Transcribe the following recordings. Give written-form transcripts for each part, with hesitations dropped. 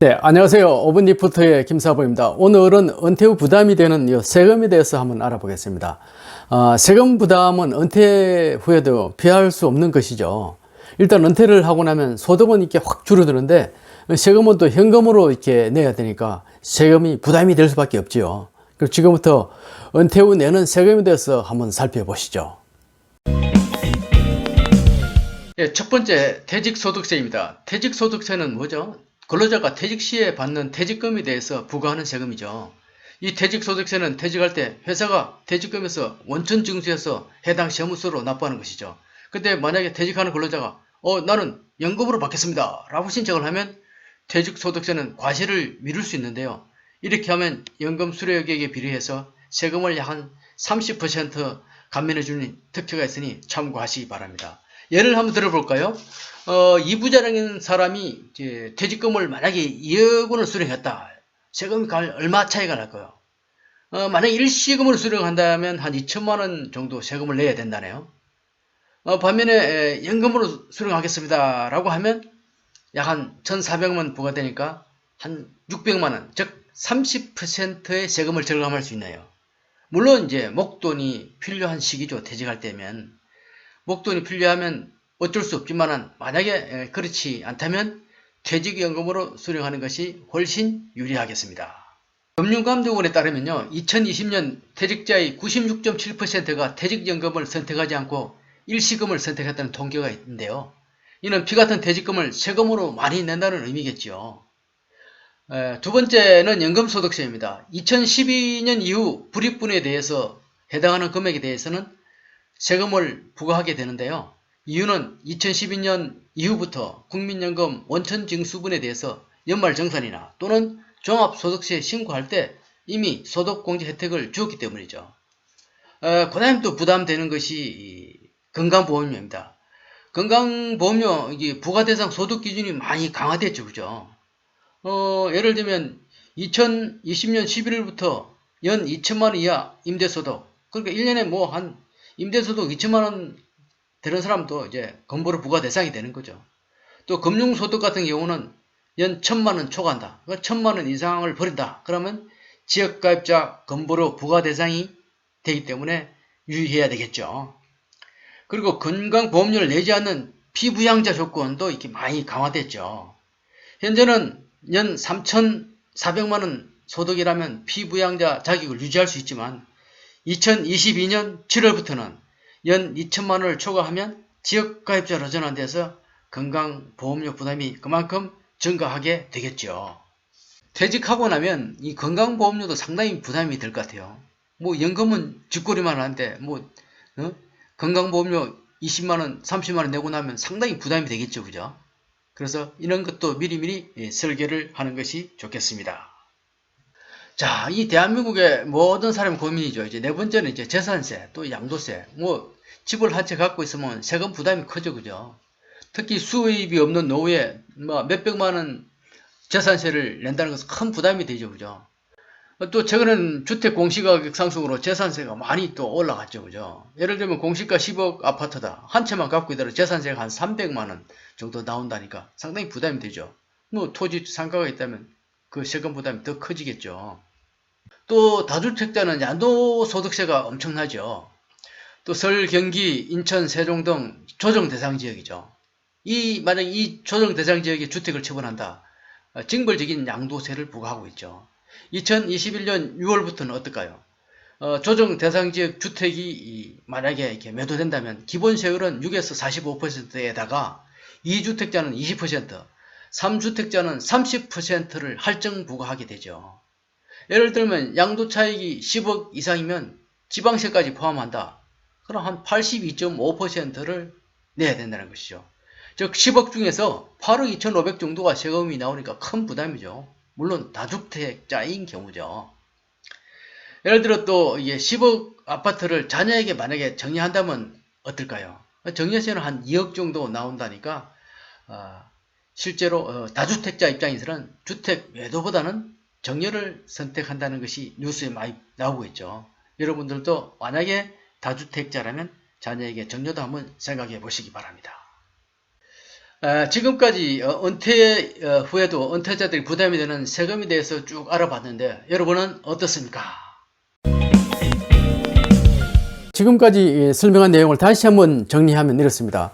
네, 안녕하세요. 오븐리포터의 김사부입니다. 오늘은 은퇴 후 부담이 되는 이 세금에 대해서 한번 알아보겠습니다. 세금 부담은 은퇴 후에도 피할 수 없는 것이죠. 일단 은퇴를 하고 나면 소득은 이렇게 확 줄어드는데 세금은 또 현금으로 이렇게 내야 되니까 세금이 부담이 될 수밖에 없지요. 그럼 지금부터 은퇴 후 내는 세금에 대해서 한번 살펴보시죠. 예, 첫 번째 퇴직소득세입니다. 퇴직소득세는 뭐죠? 근로자가 퇴직 시에 받는 퇴직금에 대해서 부과하는 세금이죠. 이 퇴직소득세는 퇴직할 때 회사가 퇴직금에서 원천 징수해서 해당 세무서로 납부하는 것이죠. 근데 만약에 퇴직하는 근로자가 나는 연금으로 받겠습니다 라고 신청을 하면 퇴직소득세는 과세를 미룰 수 있는데요. 이렇게 하면 연금 수령액에 비례해서 세금을 약 한 30% 감면해주는 특혜가 있으니 참고하시기 바랍니다. 예를 한번 들어볼까요? 이부자라는 사람이 이제 퇴직금을 만약에 2억 원을 수령했다. 세금이 얼마 차이가 날까요? 만약에 일시금으로 수령한다면 한 2천만 원 정도 세금을 내야 된다네요. 반면에 연금으로 수령하겠습니다 라고 하면 약 한 1,400만 원 부과되니까 한 600만 원, 즉 30%의 세금을 절감할 수 있네요. 물론 이제 목돈이 필요한 시기죠. 퇴직할 때면. 목돈이 필요하면 어쩔 수 없지만 만약에 그렇지 않다면 퇴직연금으로 수령하는 것이 훨씬 유리하겠습니다. 금융감독원에 따르면요, 2020년 퇴직자의 96.7%가 퇴직연금을 선택하지 않고 일시금을 선택했다는 통계가 있는데요. 이는 피같은 퇴직금을 세금으로 많이 낸다는 의미겠죠. 두 번째는 연금소득세입니다. 2012년 이후 불입분에 대해서 해당하는 금액에 대해서는 세금을 부과하게 되는데요. 이유는 2012년 이후부터 국민연금 원천징수분에 대해서 연말정산이나 또는 종합소득세 신고할 때 이미 소득공제 혜택을 주었기 때문이죠. 그 다음 또 부담되는 것이 건강보험료입니다. 건강보험료 부과대상 소득기준이 많이 강화됐죠. 그죠? 예를 들면 2020년 11월부터 연 2천만원 이하 임대소득, 그러니까 1년에 뭐 한 임대소득 2천만원 되는 사람도 이제 건보료 부과 대상이 되는 거죠. 또 금융소득 같은 경우는 연 1,000만원 초과한다. 1,000만원 이상을 벌인다. 그러면 지역가입자 건보료 부과 대상이 되기 때문에 유의해야 되겠죠. 그리고 건강보험료를 내지 않는 피부양자 조건도 이렇게 많이 강화됐죠. 현재는 연 3,400만원 소득이라면 피부양자 자격을 유지할 수 있지만 2022년 7월부터는 연 2천만원을 초과하면 지역가입자로 전환돼서 건강보험료 부담이 그만큼 증가하게 되겠죠. 퇴직하고 나면 이 건강보험료도 상당히 부담이 될 것 같아요. 뭐 연금은 쥐꼬리만 하는데 건강보험료 20만원, 30만원 내고 나면 상당히 부담이 되겠죠. 그죠? 그래서 이런 것도 미리미리 설계를 하는 것이 좋겠습니다. 자, 이 대한민국의 모든 사람의 고민이죠. 이제 네 번째는 이제 재산세, 또 양도세. 뭐, 집을 한 채 갖고 있으면 세금 부담이 크죠. 그죠? 특히 수입이 없는 노후에 뭐 몇백만 원 재산세를 낸다는 것은 큰 부담이 되죠. 그죠? 또 최근에는 주택 공시가격 상승으로 재산세가 많이 또 올라갔죠. 그죠? 예를 들면 공시가 10억 아파트다. 한 채만 갖고 있더라도 재산세가 한 300만 원 정도 나온다니까 상당히 부담이 되죠. 뭐 토지 상가가 있다면 그 세금 부담이 더 커지겠죠. 또 다주택자는 양도소득세가 엄청나죠. 또 서울, 경기, 인천, 세종 등 조정 대상 지역이죠. 만약 이 조정 대상 지역에 주택을 처분한다. 징벌적인 양도세를 부과하고 있죠. 2021년 6월부터는 어떨까요? 조정 대상 지역 주택이 만약에 이렇게 매도된다면 기본 세율은 6에서 45%에다가 2주택자는 20%, 3주택자는 30%를 할증 부과하게 되죠. 예를 들면 양도차익이 10억 이상이면 지방세까지 포함한다. 그럼 한 82.5%를 내야 된다는 것이죠. 즉 10억 중에서 8억 2,500 정도가 세금이 나오니까 큰 부담이죠. 물론 다주택자인 경우죠. 예를 들어 또 이게 10억 아파트를 자녀에게 만약에 정리한다면 어떨까요? 정리세는 한 2억 정도 나온다니까 실제로 다주택자 입장에서는 주택 매도보다는 정려를 선택한다는 것이 뉴스에 많이 나오고 있죠. 여러분들도 만약에 다주택자라면 자녀에게 정려도 한번 생각해 보시기 바랍니다. 지금까지 은퇴 후에도 은퇴자들이 부담이 되는 세금에 대해서 쭉 알아봤는데 여러분은 어떻습니까? 지금까지 설명한 내용을 다시 한번 정리하면 이렇습니다.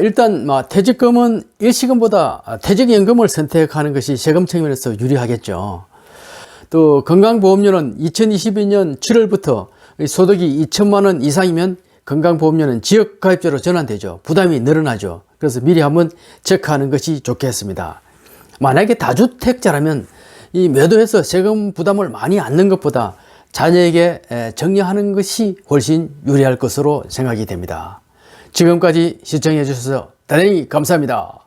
일단 퇴직금은 일시금보다 퇴직연금을 선택하는 것이 세금 측면에서 유리하겠죠. 또 건강보험료는 2022년 7월부터 소득이 2천만 원 이상이면 건강보험료는 지역가입자로 전환되죠. 부담이 늘어나죠. 그래서 미리 한번 체크하는 것이 좋겠습니다. 만약에 다주택자라면 이 매도해서 세금 부담을 많이 안는 것보다 자녀에게 정리하는 것이 훨씬 유리할 것으로 생각이 됩니다. 지금까지 시청해 주셔서 대단히 감사합니다.